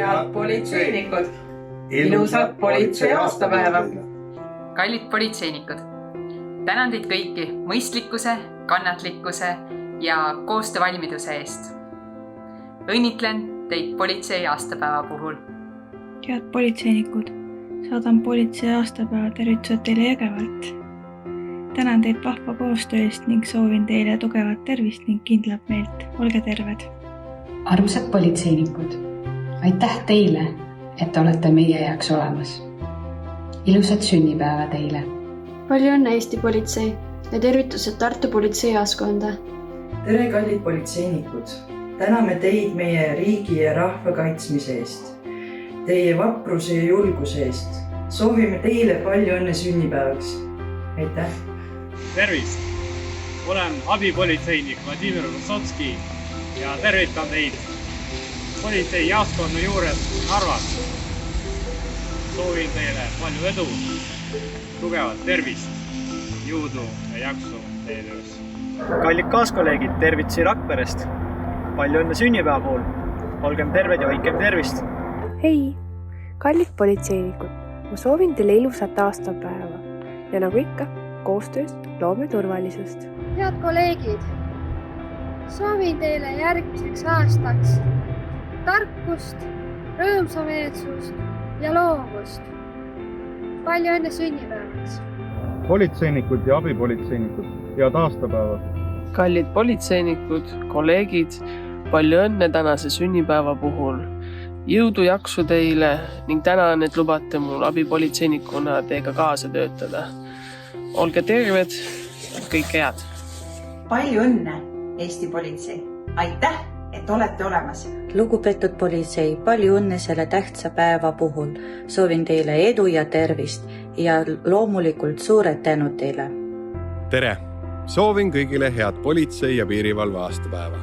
Head politseinikud, ilusat politsei aastapäeva! Kallid politseinikud, tänan teid kõiki mõistlikkuse, kannatlikkuse ja koostöövalmiduse eest. Õnnitlen teid politsei aastapäeva puhul. Head politseinikud, saadan politsei aastapäeva tervitused teile Jõgevalt. Tänan teid vahva koostöö eest ning soovin teile tugevat tervist ning kindlat meelt. Olge terved! Armsad politseinikud, aitäh teile, et olete meie jaoks olemas. Ilusat sünnipäeva teile! Palju õnne Eesti politsei ja tervitused Tartu politseijaoskonda. Tere, kallid politseinikud! Täname teid meie riigi ja rahva kaitsmise eest, teie vapruse ja julguse eest. Soovime teile palju õnne sünnipäevaks. Aitäh! Tervist! Olen abipolitseinik Vladimir Vysotski ja tervitan teid politsei jaoskonna juures Narvas. Soovin teile palju edu, tugevat tervist, jõudu ja jaksu teie töös. Kallid kaaskolleegid, tervitusi Rakverest. Palju õnne sünnipäeva puhul. Olgem terved ja hoidkem tervist. Hei, kallid politseinikud, ma soovin teile ilusat aastapäeva ja nagu ikka, koostöös loome turvalisust. Head kolleegid, soovin teile järgmiseks aastaks tarkust, rõõmsameelsust ja loovust. Palju õnne sünnipäevaks! Politseinikud ja abipolitseinikud, head aastapäeva! Kallid politseinikud, kolleegid, palju õnne tänase sünnipäeva puhul. Jõudu jaksu teile ning tänan, et lubate mul abipolitseinikuna teiega kaasa töötada. Olge terved, kõike head! Palju õnne, Eesti politsei! Aitäh, et olete olemas! Lugupeetud politsei, palju õnne selle tähtsa päeva puhul. Soovin teile edu ja tervist ja loomulikult suured tänud teile. Tere! Soovin kõigile head politsei ja piirivalve aastapäeva.